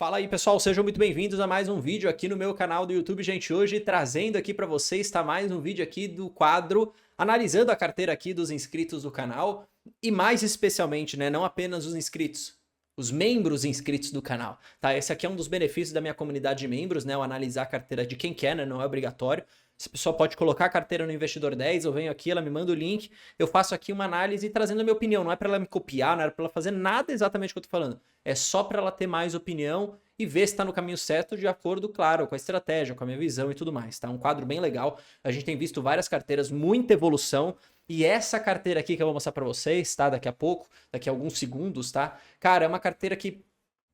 Fala aí, pessoal, sejam muito bem-vindos a mais um vídeo aqui no meu canal do YouTube, gente. Hoje trazendo aqui para vocês, tá, mais um vídeo aqui do quadro analisando a carteira aqui dos inscritos do canal e mais especialmente, né, não apenas os inscritos, os membros inscritos do canal, tá? Esse aqui é um dos benefícios da minha comunidade de membros, né, o analisar a carteira de quem quer, né, não é obrigatório. Essa pessoa pode colocar a carteira no Investidor 10, eu venho aqui, ela me manda o link, eu faço aqui uma análise trazendo a minha opinião. Não é para ela me copiar, não é para ela fazer nada exatamente o que eu tô falando. É só para ela ter mais opinião e ver se está no caminho certo de acordo, claro, com a estratégia, com a minha visão e tudo mais, tá? Um quadro bem legal. A gente tem visto várias carteiras, muita evolução. E essa carteira aqui que eu vou mostrar para vocês, tá? Daqui a pouco, daqui a alguns segundos, tá? Cara, é uma carteira que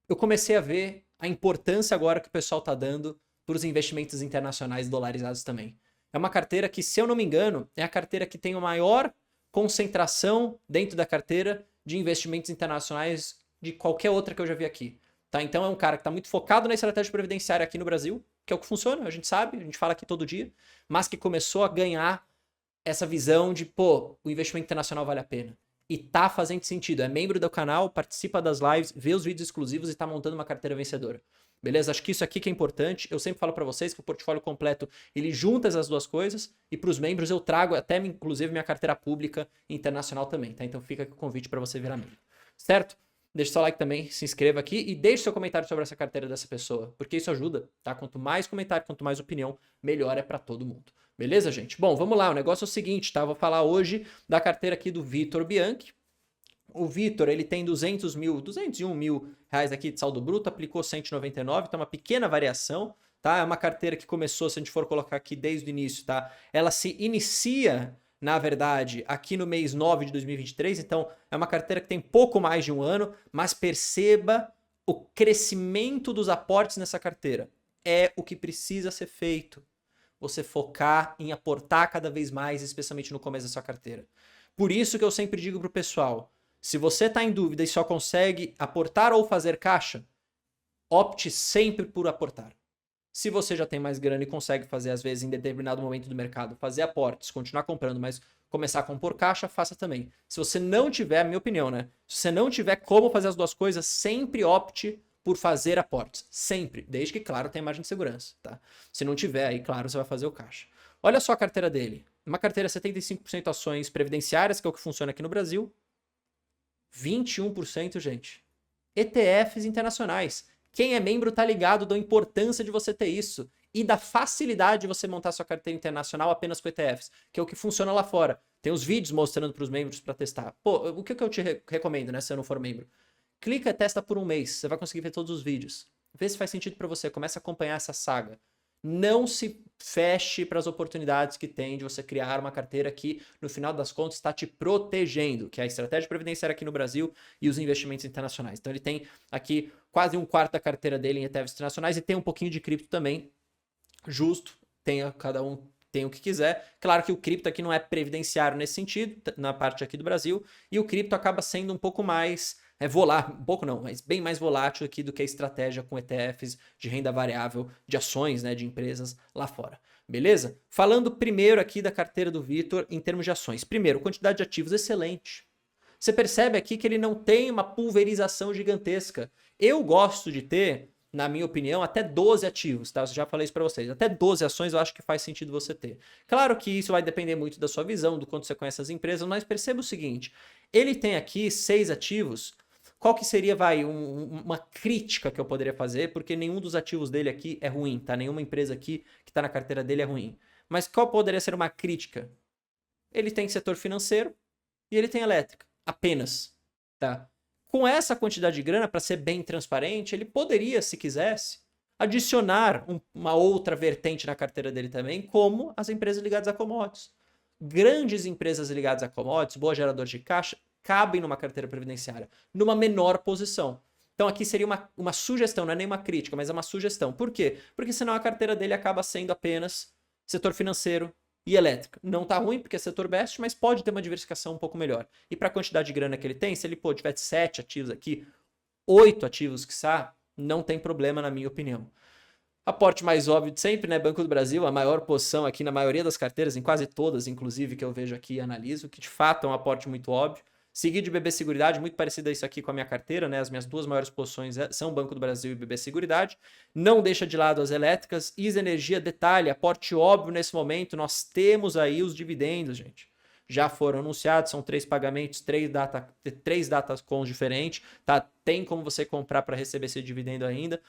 eu comecei a ver a importância agora que o pessoal tá dando para os investimentos internacionais dolarizados também. É uma carteira que, se eu não me engano, é a carteira que tem a maior concentração dentro da carteira de investimentos internacionais de qualquer outra que eu já vi aqui. Tá? Então é um cara que está muito focado na estratégia previdenciária aqui no Brasil, que é o que funciona, a gente sabe, a gente fala aqui todo dia, mas que começou a ganhar essa visão de, pô, o investimento internacional vale a pena. E tá fazendo sentido, é membro do canal, participa das lives, vê os vídeos exclusivos e tá montando uma carteira vencedora. Beleza? Acho que isso aqui que é importante. Eu sempre falo para vocês que o portfólio completo, ele junta essas duas coisas e para os membros eu trago até, inclusive, minha carteira pública internacional também, tá? Então fica aqui o convite para você virar membro. Certo? Deixe seu like também, se inscreva aqui e deixe seu comentário sobre essa carteira dessa pessoa, porque isso ajuda, tá? Quanto mais comentário, quanto mais opinião, melhor é para todo mundo. Beleza, gente? Bom, vamos lá. O negócio é o seguinte, tá? Eu vou falar hoje da carteira aqui do Vitor Bianchi. O Vitor, ele tem 201 mil reais aqui de saldo bruto, aplicou 199, tá uma pequena variação, tá? É uma carteira que começou, se a gente for colocar aqui desde o início, tá? Ela se inicia, na verdade, aqui no mês 9 de 2023, então é uma carteira que tem pouco mais de um ano, mas perceba o crescimento dos aportes nessa carteira. É o que precisa ser feito. Você focar em aportar cada vez mais, especialmente no começo da sua carteira. Por isso que eu sempre digo pro pessoal, se você está em dúvida e só consegue aportar ou fazer caixa, opte sempre por aportar. Se você já tem mais grana e consegue fazer, às vezes, em determinado momento do mercado, fazer aportes, continuar comprando, mas começar a compor caixa, faça também. Se você não tiver, a minha opinião, né? Se você não tiver como fazer as duas coisas, sempre opte por fazer aportes. Sempre. Desde que, claro, tenha margem de segurança, tá? Se não tiver, aí, claro, você vai fazer o caixa. Olha só a carteira dele. Uma carteira 75% ações previdenciárias, que é o que funciona aqui no Brasil. 21%, gente. ETFs internacionais. Quem é membro tá ligado da importância de você ter isso e da facilidade de você montar sua carteira internacional apenas com ETFs, que é o que funciona lá fora. Tem os vídeos mostrando para os membros para testar. Pô, o que eu te recomendo, né, se eu não for membro? Clica e testa por um mês, você vai conseguir ver todos os vídeos. Vê se faz sentido para você, começa a acompanhar essa saga. Não se feche para as oportunidades que tem de você criar uma carteira que, no final das contas, está te protegendo, que é a estratégia previdenciária aqui no Brasil e os investimentos internacionais. Então ele tem aqui quase um quarto da carteira dele em ETFs internacionais e tem um pouquinho de cripto também, justo, cada um tem o que quiser. Claro que o cripto aqui não é previdenciário nesse sentido, na parte aqui do Brasil, e o cripto acaba sendo um pouco mais volátil, um pouco não, mas bem mais volátil aqui do que a estratégia com ETFs de renda variável, de ações, né, de empresas lá fora. Beleza? Falando primeiro aqui da carteira do Vitor em termos de ações. Primeiro, quantidade de ativos excelente. Você percebe aqui que ele não tem uma pulverização gigantesca. Eu gosto de ter, na minha opinião, até 12 ativos, tá? Eu já falei isso para vocês. Até 12 ações eu acho que faz sentido você ter. Claro que isso vai depender muito da sua visão, do quanto você conhece as empresas, mas perceba o seguinte, ele tem aqui 6 ativos. Qual que seria, uma crítica que eu poderia fazer? Porque nenhum dos ativos dele aqui é ruim, tá? Nenhuma empresa aqui que está na carteira dele é ruim. Mas qual poderia ser uma crítica? Ele tem setor financeiro e ele tem elétrica. Apenas, tá? Com essa quantidade de grana, para ser bem transparente, ele poderia, se quisesse, adicionar uma outra vertente na carteira dele também, como as empresas ligadas a commodities. Grandes empresas ligadas a commodities, boa gerador de caixa, cabem numa carteira previdenciária, numa menor posição. Então aqui seria uma sugestão, não é nem uma crítica, mas é uma sugestão. Por quê? Porque senão a carteira dele acaba sendo apenas setor financeiro e elétrica. Não tá ruim porque é setor best, mas pode ter uma diversificação um pouco melhor. E para a quantidade de grana que ele tem, se ele tiver 7 ativos aqui, 8 ativos quiçá, não tem problema na minha opinião. Aporte mais óbvio de sempre, né? Banco do Brasil, a maior posição aqui na maioria das carteiras, em quase todas, inclusive, que eu vejo aqui e analiso, que de fato é um aporte muito óbvio. Seguido de BB Seguridade, muito parecido a isso aqui com a minha carteira, né? As minhas duas maiores posições são Banco do Brasil e BB Seguridade. Não deixa de lado as elétricas. ISA Energia, detalhe, aporte óbvio nesse momento, nós temos aí os dividendos, gente. Já foram anunciados, são 3 pagamentos, 3 datas com diferentes, tá? Tem como você comprar para receber esse dividendo ainda,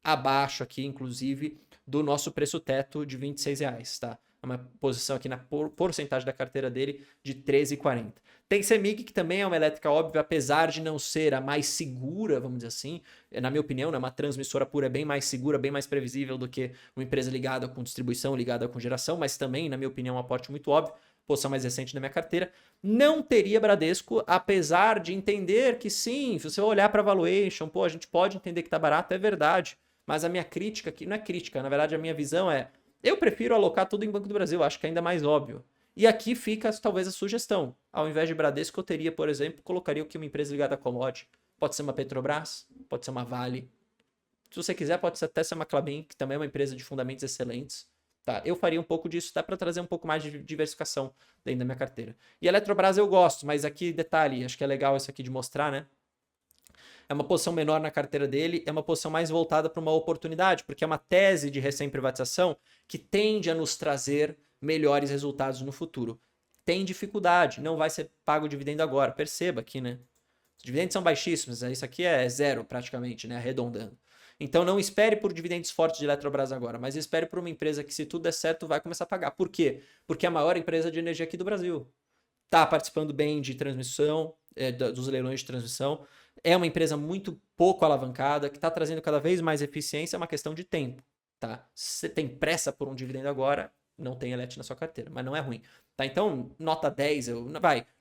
abaixo aqui, inclusive, do nosso preço teto de R$26, tá? É uma posição aqui na porcentagem da carteira dele de 13,40. Tem CEMIG, que também é uma elétrica óbvia, apesar de não ser a mais segura, vamos dizer assim. Na minha opinião, né, uma transmissora pura é bem mais segura, bem mais previsível do que uma empresa ligada com distribuição, ligada com geração, mas também, na minha opinião, um aporte muito óbvio. Posição mais recente da minha carteira. Não teria Bradesco, apesar de entender que sim, se você olhar para a valuation, pô, a gente pode entender que tá barato, é verdade. Mas a minha crítica aqui, não é crítica, na verdade a minha visão é, eu prefiro alocar tudo em Banco do Brasil, acho que é ainda mais óbvio. E aqui fica talvez a sugestão. Ao invés de Bradesco, eu teria, por exemplo, colocaria o que uma empresa ligada a commodity. Pode ser uma Petrobras, pode ser uma Vale. Se você quiser, pode até ser uma Klabin, que também é uma empresa de fundamentos excelentes. Tá, eu faria um pouco disso, dá para trazer um pouco mais de diversificação dentro da minha carteira. E a Eletrobras eu gosto, mas aqui, detalhe, acho que é legal isso aqui de mostrar, né? É uma posição menor na carteira dele, é uma posição mais voltada para uma oportunidade, porque é uma tese de recém-privatização que tende a nos trazer melhores resultados no futuro. Tem dificuldade, não vai ser pago o dividendo agora. Perceba aqui, né? Os dividendos são baixíssimos, isso aqui é zero praticamente, né? Arredondando. Então não espere por dividendos fortes de Eletrobras agora, mas espere por uma empresa que, se tudo der certo, vai começar a pagar. Por quê? Porque é a maior empresa de energia aqui do Brasil. Está participando bem de transmissão, dos leilões de transmissão. É uma empresa muito pouco alavancada, que está trazendo cada vez mais eficiência, é uma questão de tempo. Tá? Se você tem pressa por um dividendo agora, não tem Elet na sua carteira, mas não é ruim. Tá? Então, nota 10,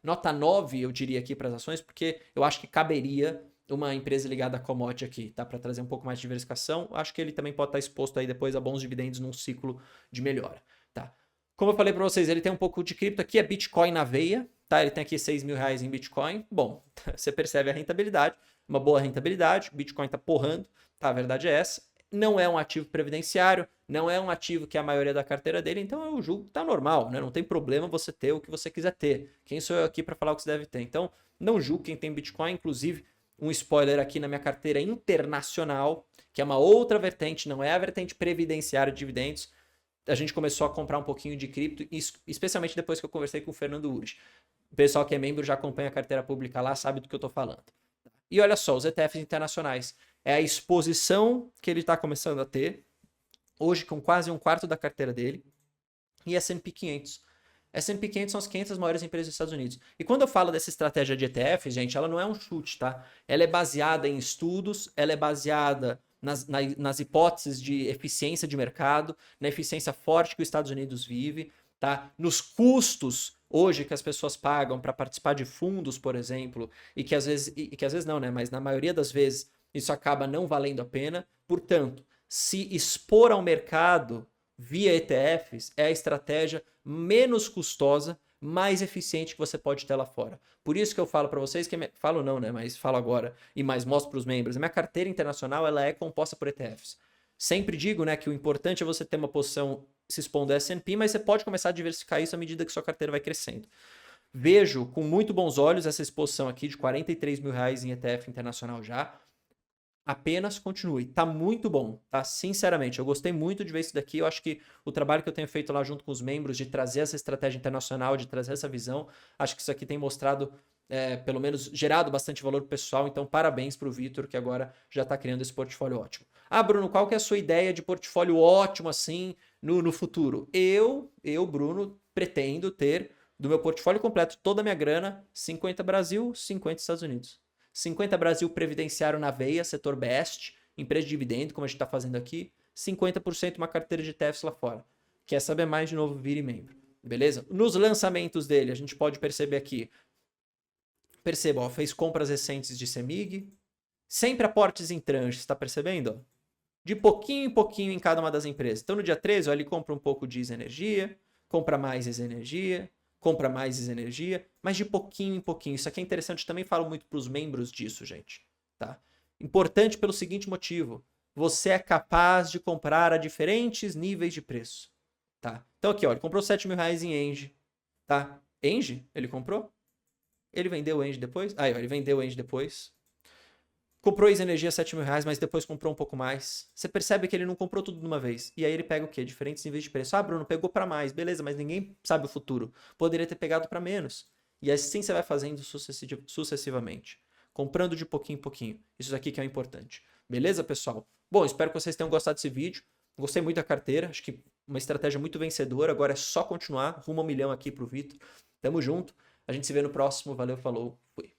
nota 9 eu diria aqui para as ações, porque eu acho que caberia uma empresa ligada a commodity aqui, tá? Para trazer um pouco mais de diversificação. Acho que ele também pode estar exposto aí depois a bons dividendos num ciclo de melhora, tá? Como eu falei para vocês, ele tem um pouco de cripto aqui, é Bitcoin na veia, tá? Ele tem aqui R$6.000 em Bitcoin. Bom, você percebe a rentabilidade, uma boa rentabilidade, o Bitcoin tá porrando, tá? A verdade é essa. Não é um ativo previdenciário, não é um ativo que é a maioria da carteira dele, então eu julgo que tá normal, né? Não tem problema você ter o que você quiser ter. Quem sou eu aqui para falar o que você deve ter? Então, não julgo quem tem Bitcoin, inclusive um spoiler aqui na minha carteira internacional, que é uma outra vertente, não é a vertente previdenciária de dividendos. A gente começou a comprar um pouquinho de cripto, especialmente depois que eu conversei com o Fernando Urich. O pessoal que é membro já acompanha a carteira pública lá, sabe do que eu estou falando. E olha só, os ETFs internacionais. É a exposição que ele está começando a ter, hoje com quase um quarto da carteira dele, e S&P 500. S&P 500 são as 500 maiores empresas dos Estados Unidos. E quando eu falo dessa estratégia de ETF, gente, ela não é um chute, tá? Ela é baseada em estudos, ela é baseada nas hipóteses de eficiência de mercado, na eficiência forte que os Estados Unidos vive, tá? Nos custos hoje que as pessoas pagam para participar de fundos, por exemplo, e que às vezes não, né? Mas na maioria das vezes isso acaba não valendo a pena. Portanto, se expor ao mercado via ETFs é a estratégia menos custosa, mais eficiente que você pode ter lá fora. Por isso que eu falo para vocês, falo não, né? Mas falo agora e mais mostro para os membros. A minha carteira internacional ela é composta por ETFs. Sempre digo, né, que o importante é você ter uma posição se expondo a S&P, mas você pode começar a diversificar isso à medida que sua carteira vai crescendo. Vejo com muito bons olhos essa exposição aqui de R$43.000 em ETF internacional já. Apenas continue. Tá muito bom, tá? Sinceramente, eu gostei muito de ver isso daqui. Eu acho que o trabalho que eu tenho feito lá junto com os membros de trazer essa estratégia internacional, de trazer essa visão, acho que isso aqui tem mostrado, pelo menos, gerado bastante valor pro pessoal. Então, parabéns pro Vitor, que agora já tá criando esse portfólio ótimo. Ah, Bruno, qual que é a sua ideia de portfólio ótimo, assim, no futuro? Eu, Bruno, pretendo ter, do meu portfólio completo, toda a minha grana, 50 Brasil, 50 Estados Unidos. 50 Brasil previdenciário na veia, setor best, empresa de dividendo, como a gente está fazendo aqui. 50% uma carteira de ETFs lá fora. Quer saber mais, de novo, vire membro. Beleza? Nos lançamentos dele, a gente pode perceber aqui. Perceba, ó, fez compras recentes de CEMIG. Sempre aportes em tranches, está percebendo? Ó? De pouquinho em pouquinho em cada uma das empresas. Então, no dia 13, ó, ele compra um pouco de ISA Energia, compra mais ISA Energia, compra mais ISA Energia, mas de pouquinho em pouquinho. Isso aqui é interessante, também falo muito para os membros disso, gente. Tá? Importante pelo seguinte motivo. Você é capaz de comprar a diferentes níveis de preço. Tá? Então aqui, ó, ele comprou R$7.000 em Engie. Tá? Engie, ele comprou? Ele vendeu o End depois. Aí, ó, ele vendeu o End depois. Comprou Ex Energia R$7.000, mas depois comprou um pouco mais. Você percebe que ele não comprou tudo de uma vez. E aí ele pega o quê? Diferentes níveis de preço. Ah, Bruno, pegou para mais. Beleza, mas ninguém sabe o futuro. Poderia ter pegado para menos. E assim você vai fazendo sucessivamente. Comprando de pouquinho em pouquinho. Isso aqui que é o importante. Beleza, pessoal? Bom, espero que vocês tenham gostado desse vídeo. Gostei muito da carteira. Acho que uma estratégia muito vencedora. Agora é só continuar. Rumo a 1 milhão aqui pro Vitor. Tamo junto. A gente se vê no próximo. Valeu, falou. Fui.